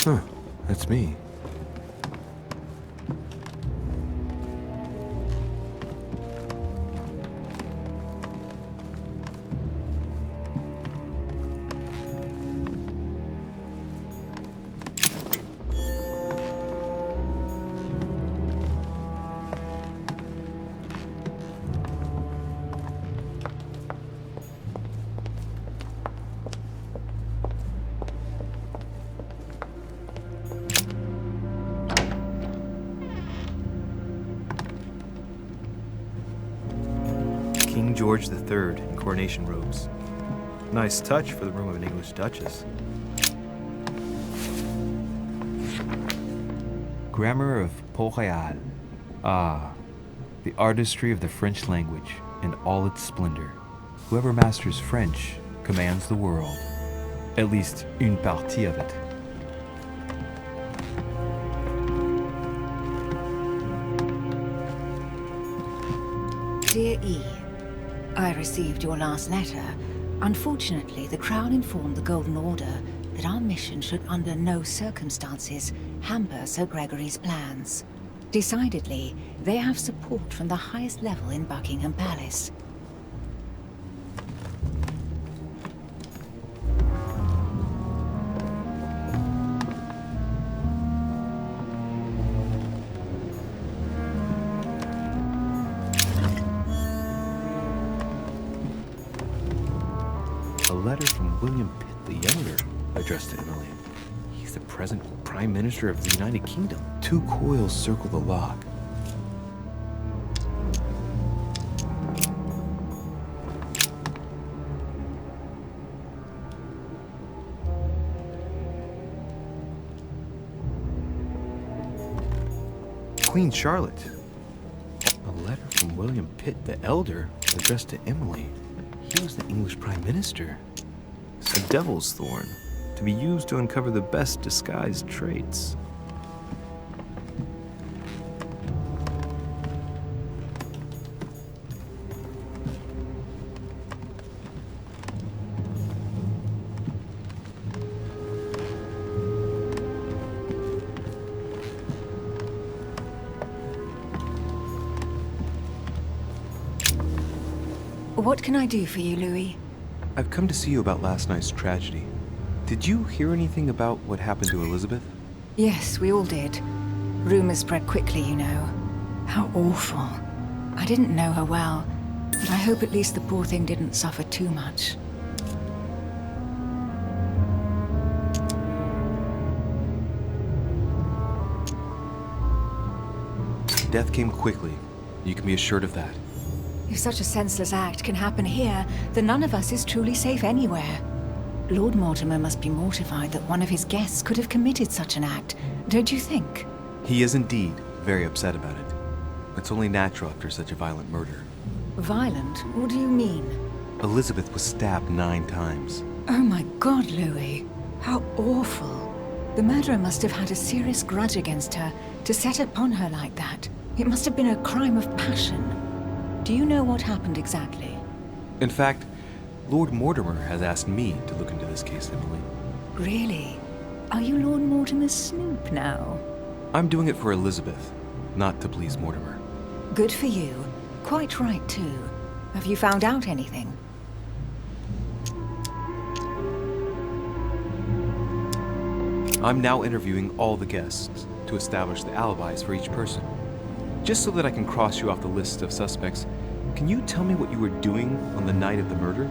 Huh, that's me. King George III in coronation robes. Nice touch for the room of an English duchess. Grammar of Port-Royal. Ah, the artistry of the French language in all its splendor. Whoever masters French commands the world. At least une partie of it. Dear E, I received your last letter. Unfortunately, the Crown informed the Golden Order that our mission should under no circumstances hamper Sir Gregory's plans. Decidedly, they have support from the highest level in Buckingham Palace. A letter from William Pitt the Younger, addressed to Emily. He's the present Prime Minister of the United Kingdom. 2 coils circle the lock. Queen Charlotte. A letter from William Pitt the Elder, addressed to Emily. He was the English Prime Minister. A devil's thorn, to be used to uncover the best disguised traits. What can I do for you, Louis? I've come to see you about last night's tragedy. Did you hear anything about what happened to Elizabeth? Yes, we all did. Rumors spread quickly, you know. How awful. I didn't know her well, but I hope at least the poor thing didn't suffer too much. Death came quickly. You can be assured of that. If such a senseless act can happen here, then none of us is truly safe anywhere. Lord Mortimer must be mortified that one of his guests could have committed such an act, don't you think? He is indeed very upset about it. It's only natural after such a violent murder. Violent? What do you mean? Elizabeth was stabbed 9 times. Oh my God, Louis. How awful. The murderer must have had a serious grudge against her to set upon her like that. It must have been a crime of passion. Do you know what happened exactly? In fact, Lord Mortimer has asked me to look into this case, Emily. Really? Are you Lord Mortimer's snoop now? I'm doing it for Elizabeth, not to please Mortimer. Good for you. Quite right, too. Have you found out anything? I'm now interviewing all the guests to establish the alibis for each person. Just so that I can cross you off the list of suspects, can you tell me what you were doing on the night of the murder?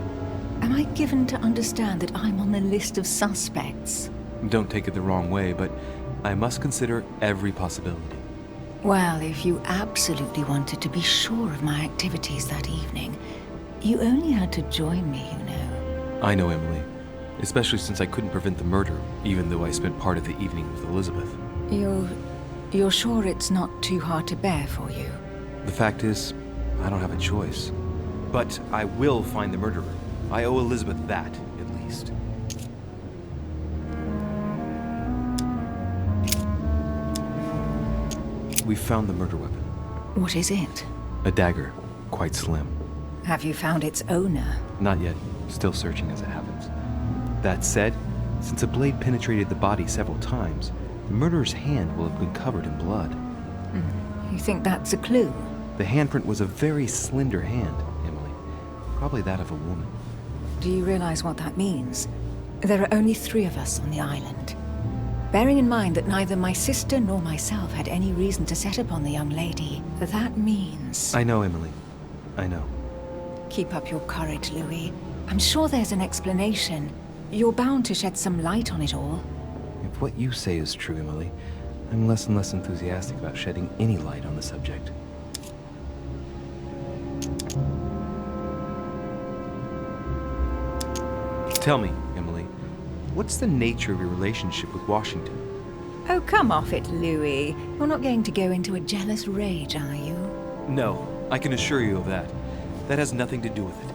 Am I given to understand that I'm on the list of suspects? Don't take it the wrong way, but I must consider every possibility. Well, if you absolutely wanted to be sure of my activities that evening, you only had to join me, you know. I know, Emily. Especially since I couldn't prevent the murder, even though I spent part of the evening with Elizabeth. You're sure it's not too hard to bear for you? The fact is, I don't have a choice. But I will find the murderer. I owe Elizabeth that, at least. We found the murder weapon. What is it? A dagger, quite slim. Have you found its owner? Not yet. Still searching as it happens. That said, Since a blade penetrated the body several times, the murderer's hand will have been covered in blood. You think that's a clue? The handprint was a very slender hand, Emily. Probably that of a woman. Do you realize what that means? There are only 3 of us on the island. Bearing in mind that neither my sister nor myself had any reason to set upon the young lady, that means... I know, Emily. I know. Keep up your courage, Louis. I'm sure there's an explanation. You're bound to shed some light on it all. If what you say is true, Emily, I'm less and less enthusiastic about shedding any light on the subject. Tell me, Emily, what's the nature of your relationship with Washington? Oh, come off it, Louis. You're not going to go into a jealous rage, are you? No, I can assure you of that. That has nothing to do with it.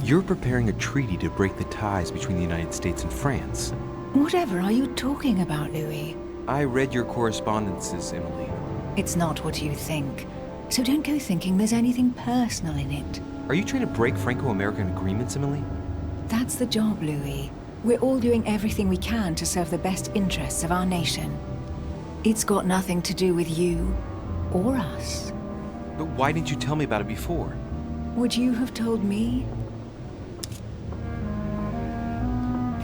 You're preparing a treaty to break the ties between the United States and France. Whatever are you talking about, Louis? I read your correspondences, Emily. It's not what you think. So don't go thinking there's anything personal in it. Are you trying to break Franco-American agreements, Emily? That's the job, Louis. We're all doing everything we can to serve the best interests of our nation. It's got nothing to do with you or us. But why didn't you tell me about it before? Would you have told me?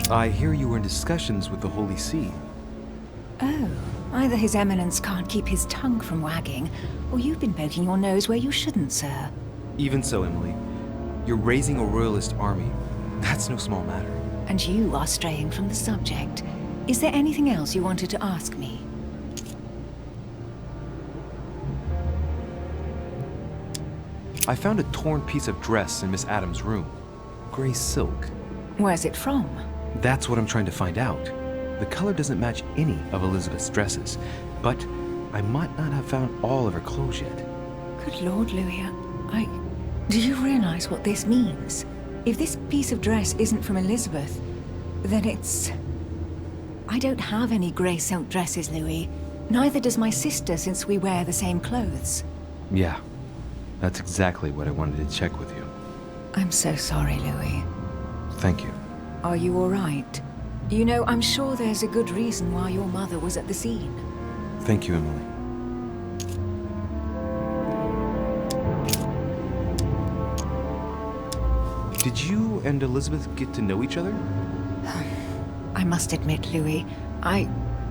I hear you were in discussions with the Holy See. Oh, either His Eminence can't keep his tongue from wagging, or you've been poking your nose where you shouldn't, sir. Even so, Emily, you're raising a royalist army. That's no small matter. And you are straying from the subject. Is there anything else you wanted to ask me? I found a torn piece of dress in Miss Adams' room. Gray silk. Where's it from? That's what I'm trying to find out. The color doesn't match any of Elizabeth's dresses, but I might not have found all of her clothes yet. Good Lord, Louis, do you realize what this means? If this piece of dress isn't from Elizabeth, then it's... I don't have any grey silk dresses, Louis. Neither does my sister, since we wear the same clothes. Yeah, that's exactly what I wanted to check with you. I'm so sorry, Louis. Thank you. Are you all right? You know, I'm sure there's a good reason why your mother was at the scene. Thank you, Emily. Did you and Elizabeth get to know each other? I must admit, Louis, I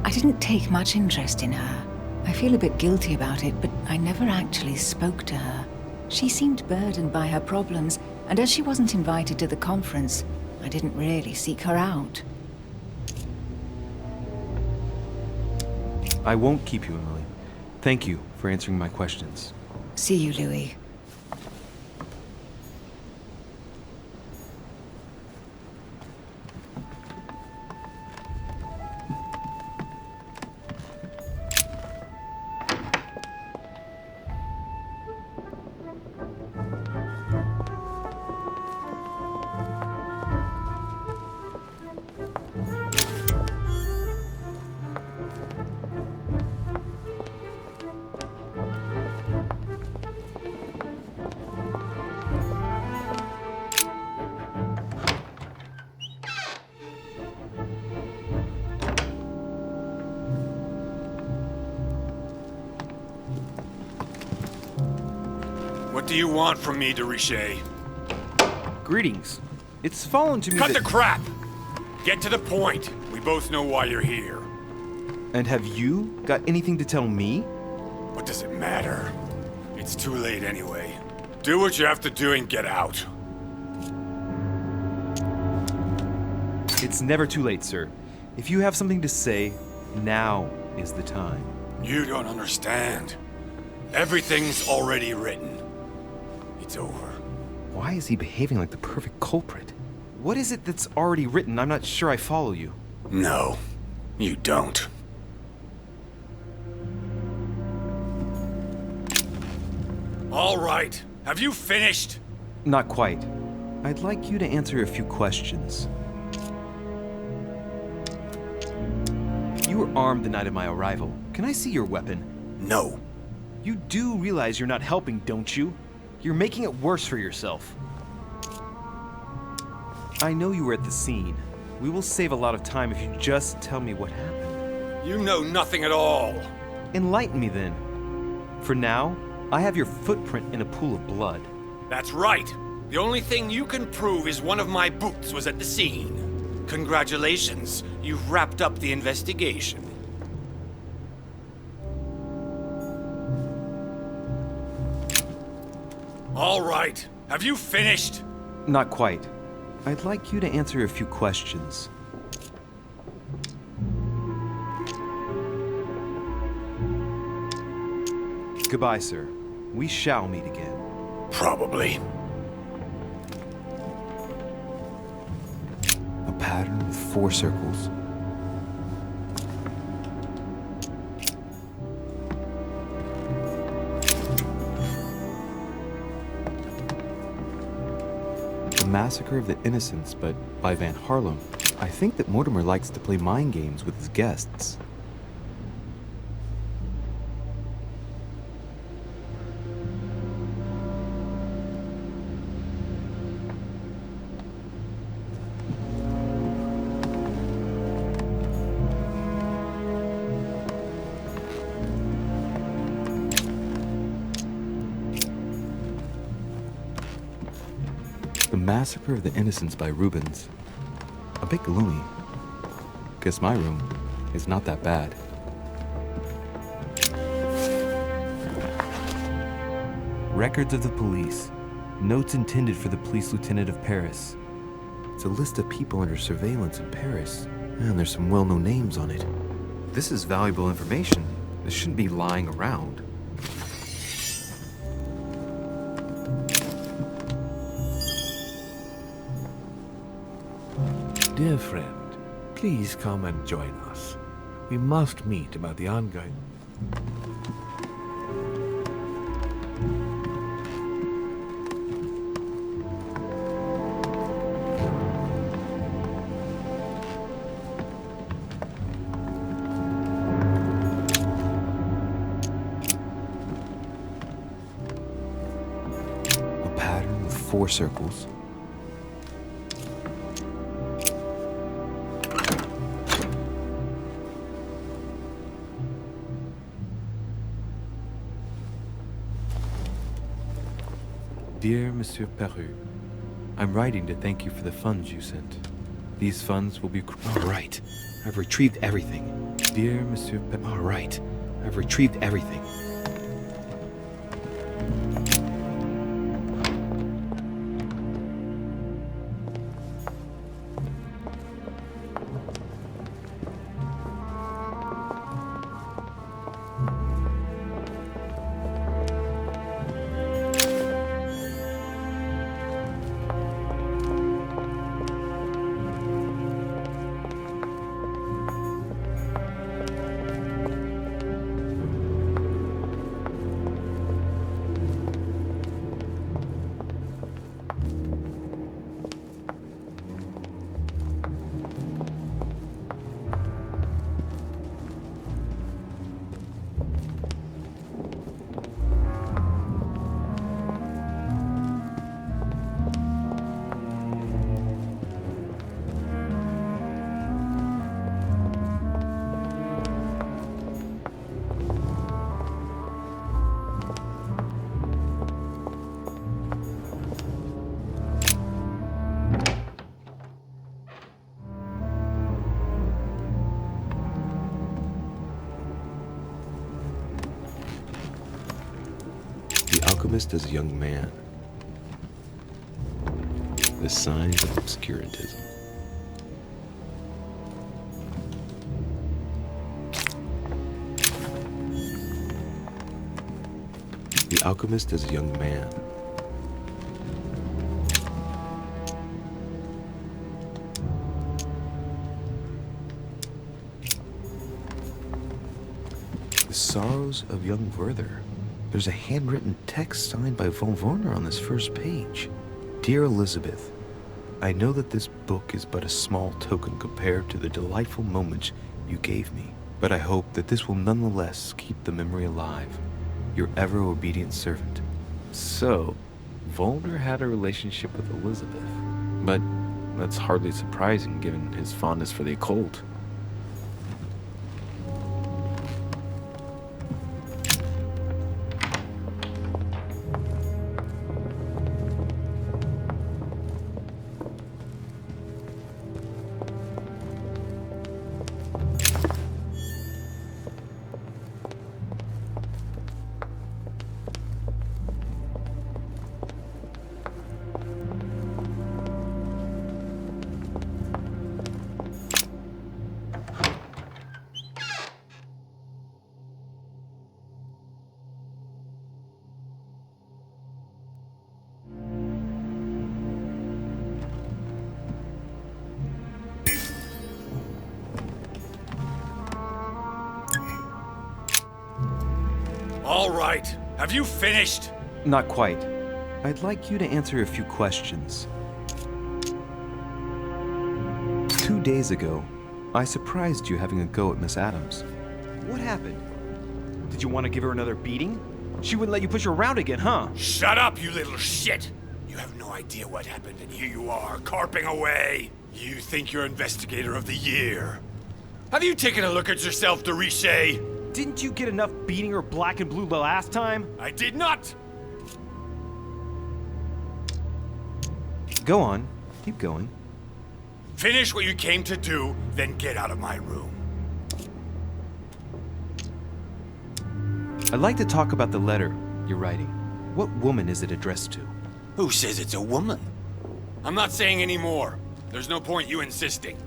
didn't take much interest in her. I feel a bit guilty about it, but I never actually spoke to her. She seemed burdened by her problems, and as she wasn't invited to the conference, I didn't really seek her out. I won't keep you, Emily. Thank you for answering my questions. See you, Louis. What do you want from me, de Richet? Greetings. It's fallen to me Cut that... the crap! Get to the point. We both know why you're here. And have you got anything to tell me? What does it matter? It's too late anyway. Do what you have to do and get out. It's never too late, sir. If you have something to say, now is the time. You don't understand. Everything's already written. It's over. Why is he behaving like the perfect culprit? What is it that's already written? I'm not sure I follow you. No, you don't. All right. Have you finished? Not quite. I'd like you to answer a few questions. You were armed the night of my arrival. Can I see your weapon? No. You do realize you're not helping, don't you? You're making it worse for yourself. I know you were at the scene. We will save a lot of time if you just tell me what happened. You know nothing at all. Enlighten me then. For now, I have your footprint in a pool of blood. That's right. The only thing you can prove is one of my boots was at the scene. Congratulations, you've wrapped up the investigation. All right, have you finished? Not quite. I'd like you to answer a few questions. Goodbye, sir. We shall meet again. Probably. A pattern with 4 circles. The Massacre of the Innocents, but by Van Harlem. I think that Mortimer likes to play mind games with his guests. The Massacre of the Innocents by Rubens. A bit gloomy. Guess my room is not that bad. Records of the police. Notes intended for the police lieutenant of Paris. It's a list of people under surveillance in Paris. And there's some well-known names on it. This is valuable information. This shouldn't be lying around. Dear friend, please come and join us. We must meet about the ongoing... A pattern with 4 circles. Dear Monsieur Peru, I'm writing to thank you for the funds you sent. These funds will be... All right, I've retrieved everything. Dear Monsieur Peru... All right, I've retrieved everything. The alchemist is a young man. The signs of obscurantism. The alchemist is a young man. The sorrows of young Werther. There's a handwritten text signed by von Werner on this first page. Dear Elizabeth, I know that this book is but a small token compared to the delightful moments you gave me, but I hope that this will nonetheless keep the memory alive. Your ever obedient servant. So, Volder had a relationship with Elizabeth, but that's hardly surprising given his fondness for the occult. All right. Have you finished? Not quite. I'd like you to answer a few questions. 2 days ago, I surprised you having a go at Miss Adams. What happened? Did you want to give her another beating? She wouldn't let you push her around again, huh? Shut up, you little shit! You have no idea what happened, and here you are, carping away. You think you're Investigator of the Year. Have you taken a look at yourself, Deriche? Didn't you get enough beating her black and blue the last time? I did not! Go on. Keep going. Finish what you came to do, then get out of my room. I'd like to talk about the letter you're writing. What woman is it addressed to? Who says it's a woman? I'm not saying any more. There's no point you insisting.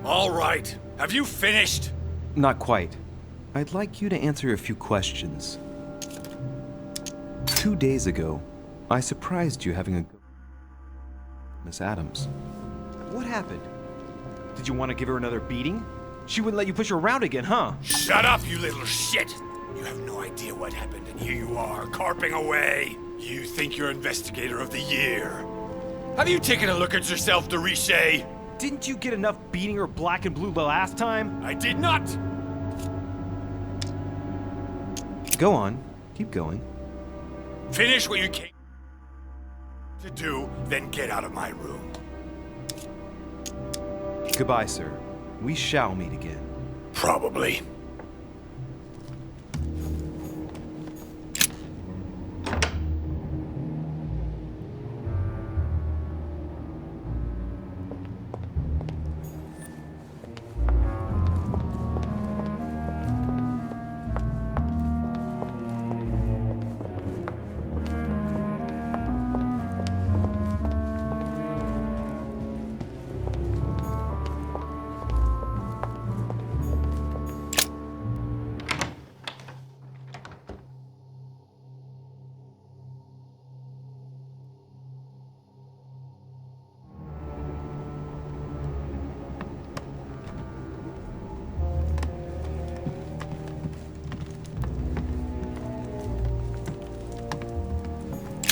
All right. Have you finished? Not quite. I'd like you to answer a few questions. 2 days ago, I surprised you having a go at Miss Adams. What happened? Did you want to give her another beating? She wouldn't let you push her around again, huh? Shut up, you little shit! You have no idea what happened, and here you are, carping away. You think you're Investigator of the Year. Have you taken a look at yourself, Deriche? Didn't you get enough beating her black and blue the last time? I did not! Go on. Keep going. Finish what you came to do, then get out of my room. Goodbye, sir. We shall meet again. Probably.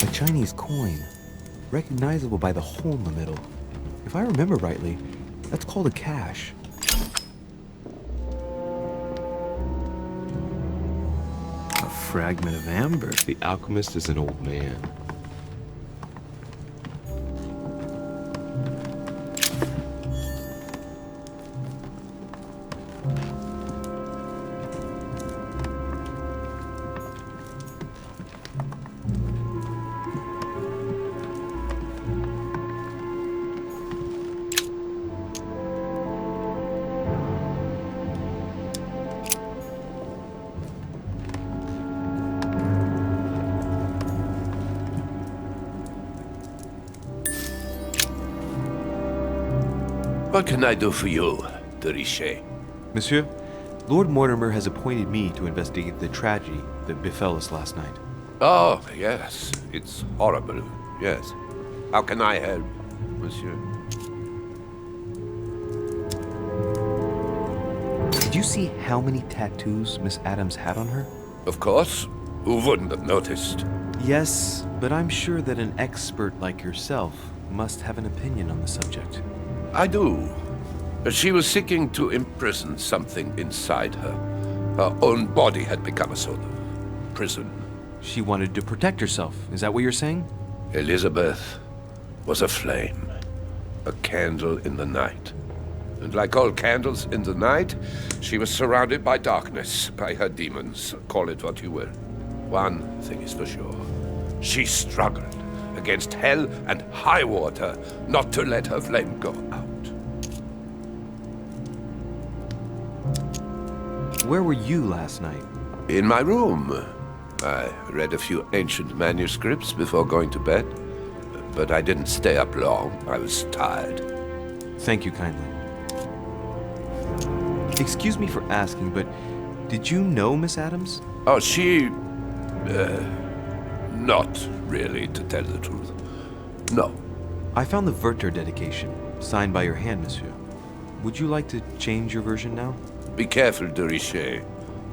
A Chinese coin, recognizable by the hole in the middle. If I remember rightly, that's called a cash. A fragment of amber. The alchemist is an old man. What can I do for you, Deriche? Monsieur, Lord Mortimer has appointed me to investigate the tragedy that befell us last night. Oh, yes. It's horrible. Yes. How can I help, monsieur? Did you see how many tattoos Miss Adams had on her? Of course. Who wouldn't have noticed? Yes, but I'm sure that an expert like yourself must have an opinion on the subject. I do. She was seeking to imprison something inside her. Her own body had become a sort of prison. She wanted to protect herself. Is that what you're saying? Elizabeth was a flame, a candle in the night. And like all candles in the night, she was surrounded by darkness, by her demons. Call it what you will. One thing is for sure. She struggled against hell and high water not to let her flame go out. Where were you last night? In my room. I read a few ancient manuscripts before going to bed. But I didn't stay up long. I was tired. Thank you kindly. Excuse me for asking, but did you know Miss Adams? Oh, she... not really, to tell the truth. No. I found the Werther dedication, signed by your hand, monsieur. Would you like to change your version now? Be careful, de Richet.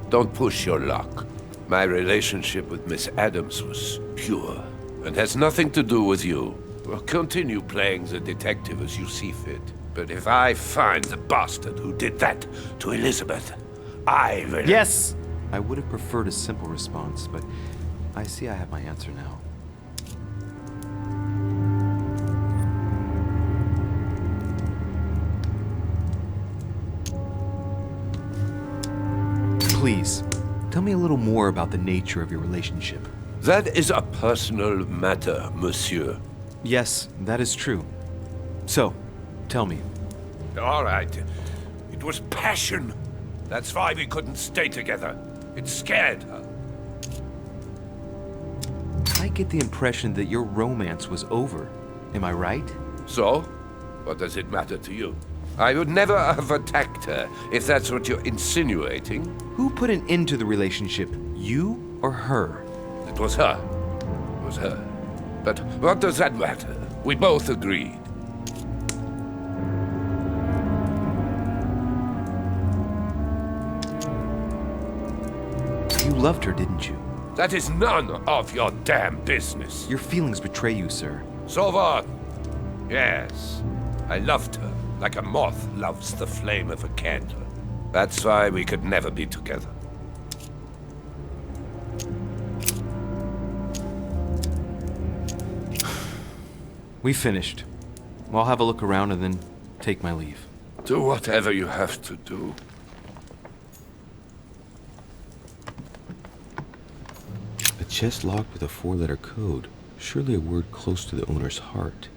Don't push your luck. My relationship with Miss Adams was pure, and has nothing to do with you. Well, continue playing the detective as you see fit. But if I find the bastard who did that to Elizabeth, I will... Yes! I would have preferred a simple response, but I see I have my answer now. Please, tell me a little more about the nature of your relationship. That is a personal matter, monsieur. Yes, that is true. So, tell me. All right. It was passion. That's why we couldn't stay together. It scared her. I get the impression that your romance was over. Am I right? So? What does it matter to you? I would never have attacked her, if that's what you're insinuating. Who put an end to the relationship? You or her? It was her. It was her. But what does that matter? We both agreed. You loved her, didn't you? That is none of your damn business. Your feelings betray you, sir. So what? Yes, I loved her, like a moth loves the flame of a candle. That's why we could never be together. We finished. I'll have a look around and then take my leave. Do whatever you have to do. A chest locked with a 4-letter code. Surely a word close to the owner's heart.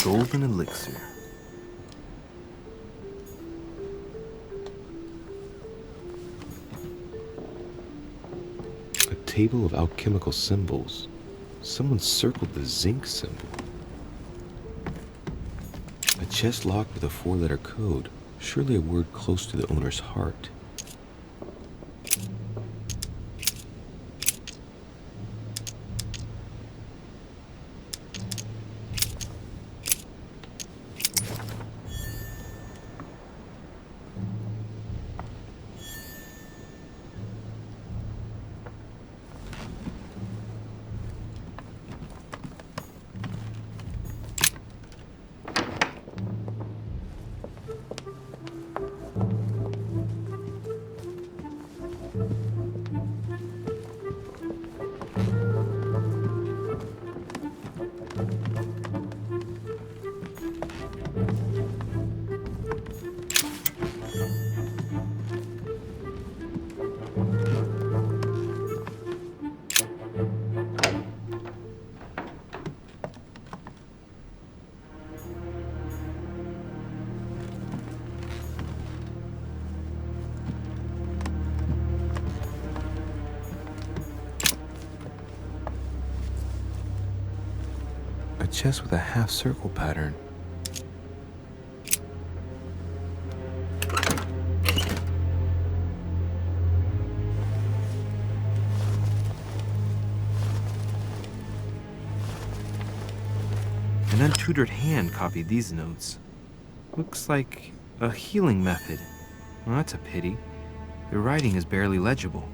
Golden elixir. A table of alchemical symbols. Someone circled the zinc symbol. A chest locked with a 4-letter code. Surely a word close to the owner's heart. A chest with a half-circle pattern. An untutored hand copied these notes. Looks like a healing method. Well, that's a pity. The writing is barely legible.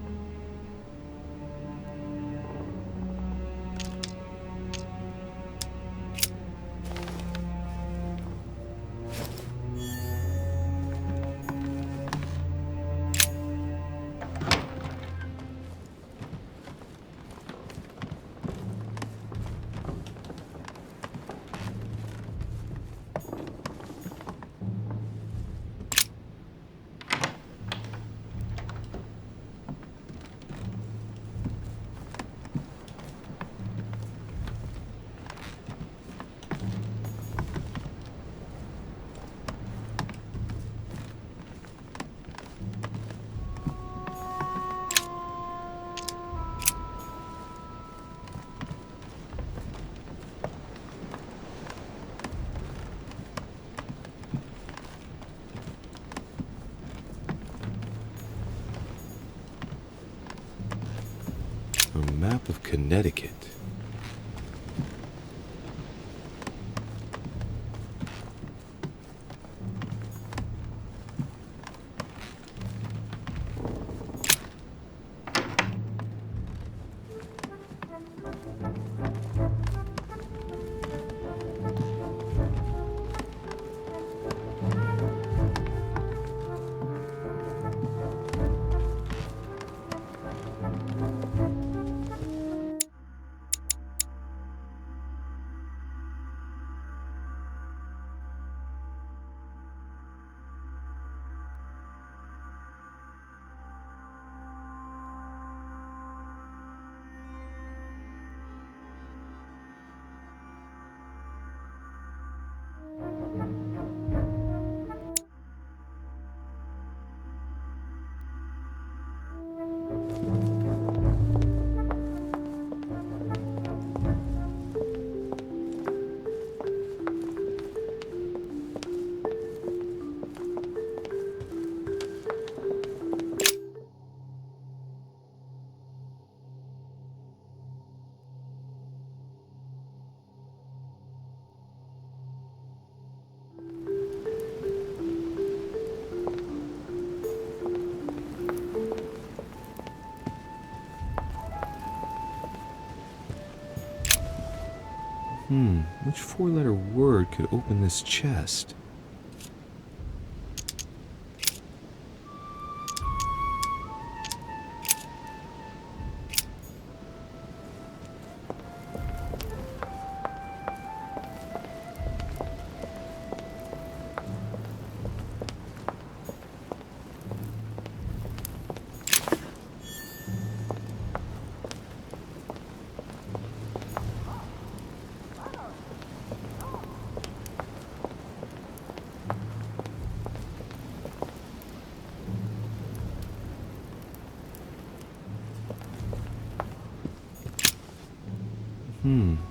A map of Connecticut. Which four-letter word could open this chest?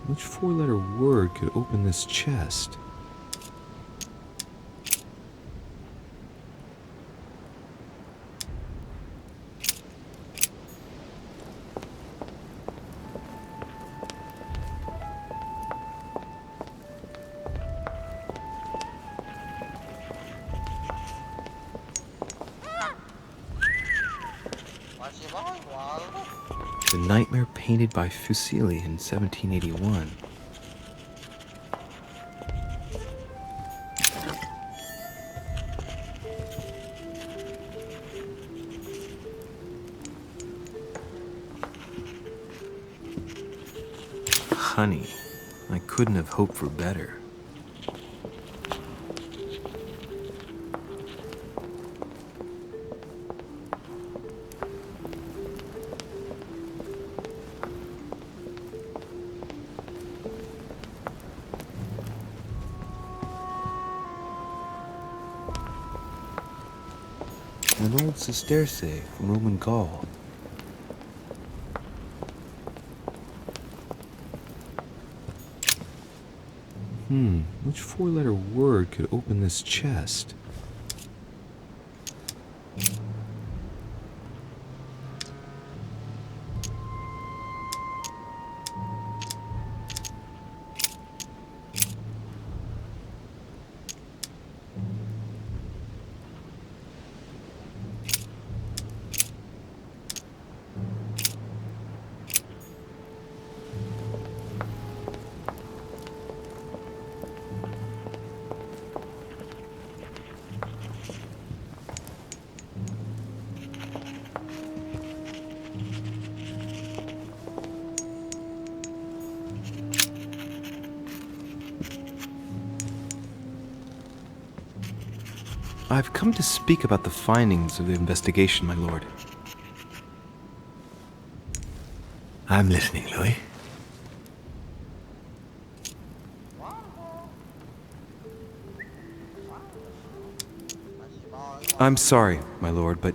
Which four-letter word could open this chest? The Nightmare painted by Fuseli in 1781. Honey, I couldn't have hoped for better. An old sesterce from Roman Gaul. Which four-letter word could open this chest? I've come to speak about the findings of the investigation, my lord. I'm listening, Louis. I'm sorry, my lord, but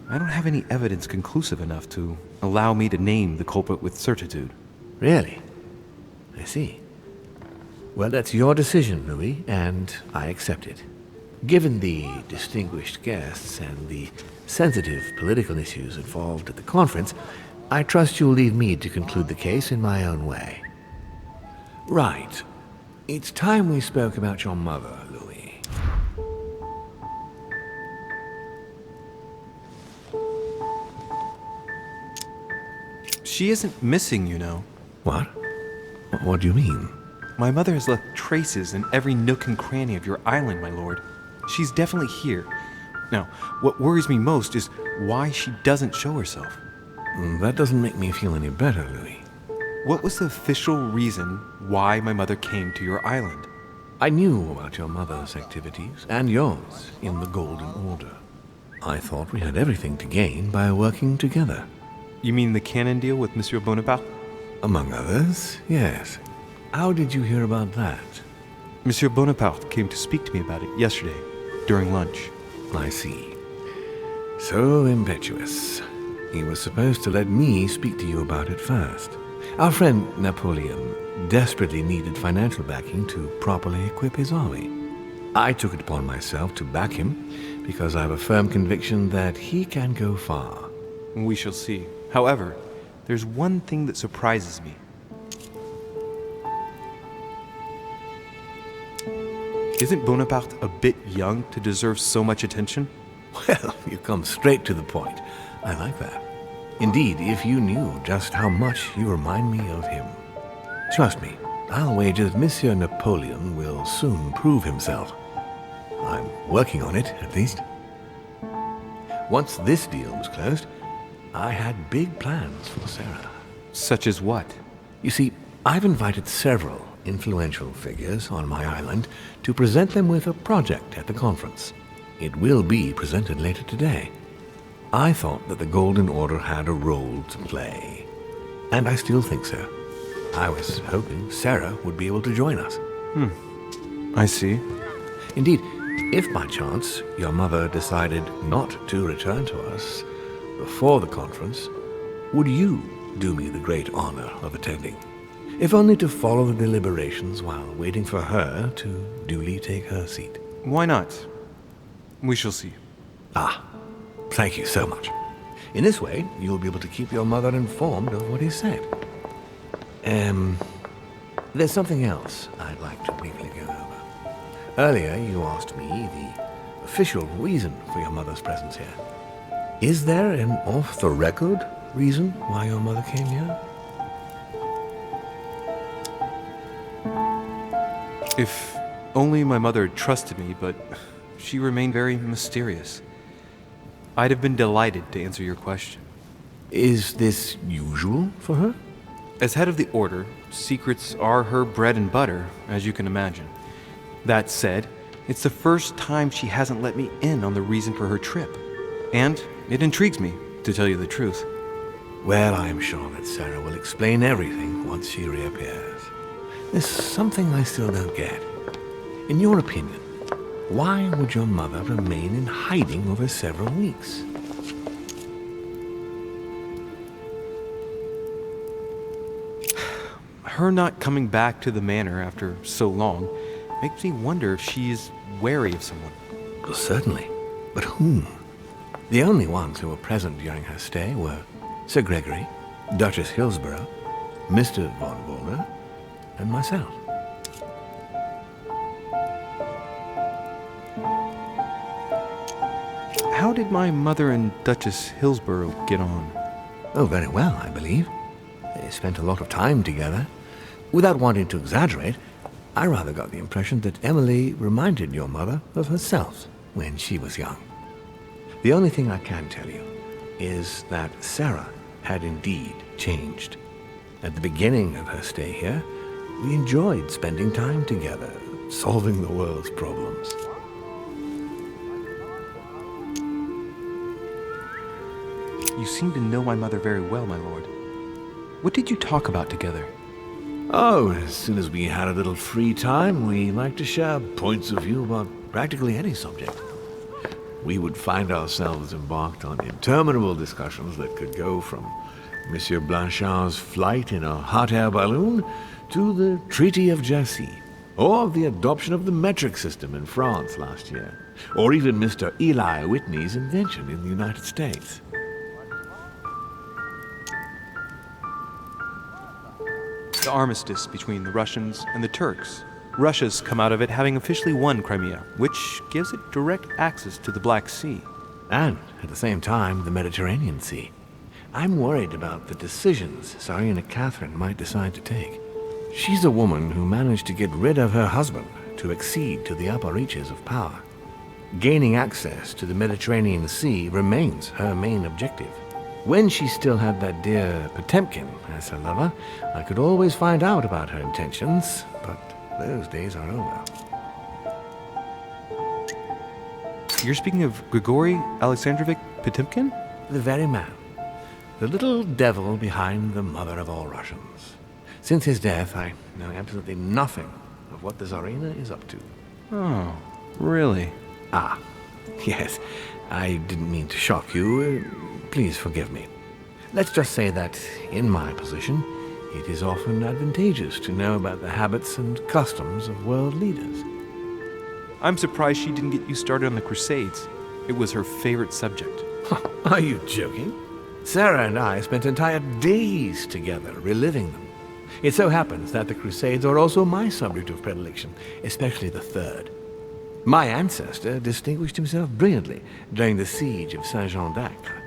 I don't have any evidence conclusive enough to allow me to name the culprit with certitude. Really? I see. Well, that's your decision, Louis, and I accept it. Given the distinguished guests and the sensitive political issues involved at the conference, I trust you'll leave me to conclude the case in my own way. Right. It's time we spoke about your mother, Louis. She isn't missing, you know. What? What do you mean? My mother has left traces in every nook and cranny of your island, my lord. She's definitely here. Now, what worries me most is why she doesn't show herself. That doesn't make me feel any better, Louis. What was the official reason why my mother came to your island? I knew about your mother's activities, and yours, in the Golden Order. I thought we had everything to gain by working together. You mean the canon deal with Monsieur Bonaparte? Among others, yes. How did you hear about that? Monsieur Bonaparte came to speak to me about it yesterday, during lunch. I see. So impetuous. He was supposed to let me speak to you about it first. Our friend Napoleon desperately needed financial backing to properly equip his army. I took it upon myself to back him because I have a firm conviction that he can go far. We shall see. However, there's one thing that surprises me. Isn't Bonaparte a bit young to deserve so much attention? Well, you come straight to the point. I like that. Indeed, if you knew just how much you remind me of him. Trust me, I'll wager that Monsieur Napoleon will soon prove himself. I'm working on it, at least. Once this deal was closed, I had big plans for Sarah. Such as what? You see, I've invited several influential figures on my island to present them with a project at the conference. It will be presented later today. I thought that the Golden Order had a role to play, and I still think so. I was hoping Sarah would be able to join us. I see. Indeed, if by chance your mother decided not to return to us before the conference, would you do me the great honor of attending? If only to follow the deliberations while waiting for her to duly take her seat. Why not? We shall see. Ah, thank you so much. In this way, you'll be able to keep your mother informed of what is said. There's something else I'd like to briefly go over. Earlier, you asked me the official reason for your mother's presence here. Is there an off-the-record reason why your mother came here? If only my mother had trusted me, but she remained very mysterious. I'd have been delighted to answer your question. Is this usual for her? As head of the Order, secrets are her bread and butter, as you can imagine. That said, it's the first time she hasn't let me in on the reason for her trip. And it intrigues me, to tell you the truth. Well, I'm sure that Sarah will explain everything once she reappears. There's something I still don't get. In your opinion, why would your mother remain in hiding over several weeks? Her not coming back to the manor after so long makes me wonder if she is wary of someone. Well, certainly. But whom? The only ones who were present during her stay were Sir Gregory, Duchess Hillsborough, Mr. von Wollner, and myself. How did my mother and Duchess Hillsborough get on? Oh, very well, I believe. They spent a lot of time together. Without wanting to exaggerate, I rather got the impression that Emily reminded your mother of herself when she was young. The only thing I can tell you is that Sarah had indeed changed. At the beginning of her stay here, we enjoyed spending time together, solving the world's problems. You seem to know my mother very well, my lord. What did you talk about together? Oh, as soon as we had a little free time, we liked to share points of view about practically any subject. We would find ourselves embarked on interminable discussions that could go from Monsieur Blanchard's flight in a hot air balloon to the Treaty of Jassy, or the adoption of the metric system in France last year, or even Mr. Eli Whitney's invention in the United States. The armistice between the Russians and the Turks. Russia's come out of it having officially won Crimea, which gives it direct access to the Black Sea. And, at the same time, the Mediterranean Sea. I'm worried about the decisions Tsarina Catherine might decide to take. She's a woman who managed to get rid of her husband to accede to the upper reaches of power. Gaining access to the Mediterranean Sea remains her main objective. When she still had that dear Potemkin as her lover, I could always find out about her intentions, but those days are over. You're speaking of Grigory Alexandrovich Potemkin? The very man. The little devil behind the mother of all Russians. Since his death, I know absolutely nothing of what the Tsarina is up to. Oh, really? Ah, yes. I didn't mean to shock you. Please forgive me. Let's just say that, in my position, it is often advantageous to know about the habits and customs of world leaders. I'm surprised she didn't get you started on the Crusades. It was her favorite subject. Are you joking? Sarah and I spent entire days together reliving them. It so happens that the Crusades are also my subject of predilection, especially the Third. My ancestor distinguished himself brilliantly during the siege of Saint-Jean d'Acre.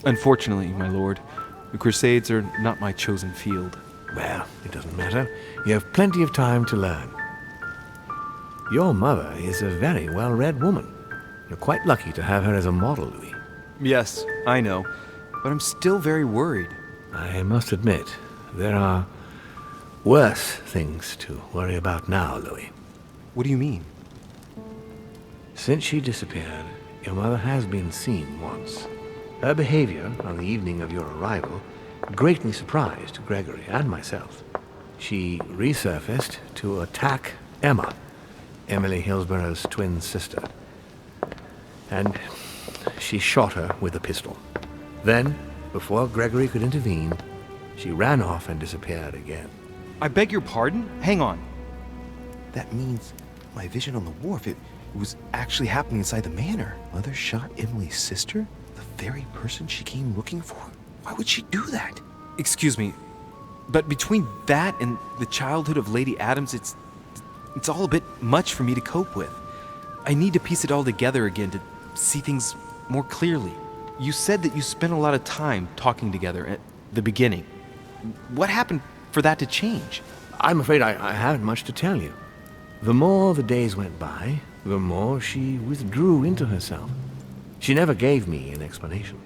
Unfortunately, my lord, the Crusades are not my chosen field. Well, it doesn't matter. You have plenty of time to learn. Your mother is a very well-read woman. You're quite lucky to have her as a model, Louis. Yes, I know, but I'm still very worried. I must admit, there are worse things to worry about now, Louis. What do you mean? Since she disappeared, your mother has been seen once. Her behavior on the evening of your arrival greatly surprised Gregory and myself. She resurfaced to attack Emma, Emily Hillsborough's twin sister. And she shot her with a pistol. Then, before Gregory could intervene, she ran off and disappeared again. I beg your pardon? Hang on. That means my vision on the wharf, it was actually happening inside the manor. Mother shot Emily's sister? The very person she came looking for? Why would she do that? Excuse me, but between that and the childhood of Lady Adams, it's all a bit much for me to cope with. I need to piece it all together again to see things more clearly. You said that you spent a lot of time talking together at the beginning. What happened for that to change? I'm afraid I haven't much to tell you. The more the days went by, the more she withdrew into herself. She never gave me an explanation,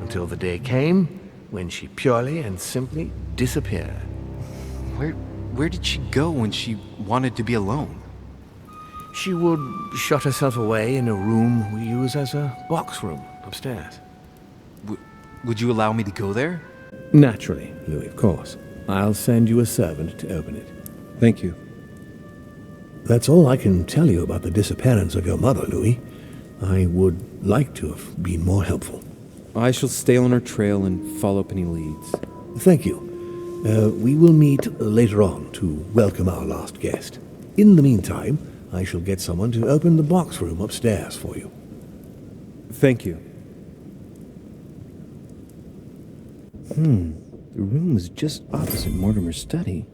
until the day came when she purely and simply disappeared. Where did she go when she wanted to be alone? She would shut herself away in a room we use as a box room upstairs. Would you allow me to go there? Naturally, Louis, of course. I'll send you a servant to open it. Thank you. That's all I can tell you about the disappearance of your mother, Louis. I would like to have been more helpful. I shall stay on her trail and follow up any leads. Thank you. We will meet later on to welcome our last guest. In the meantime, I shall get someone to open the box room upstairs for you. Thank you. The room was just opposite Mortimer's study.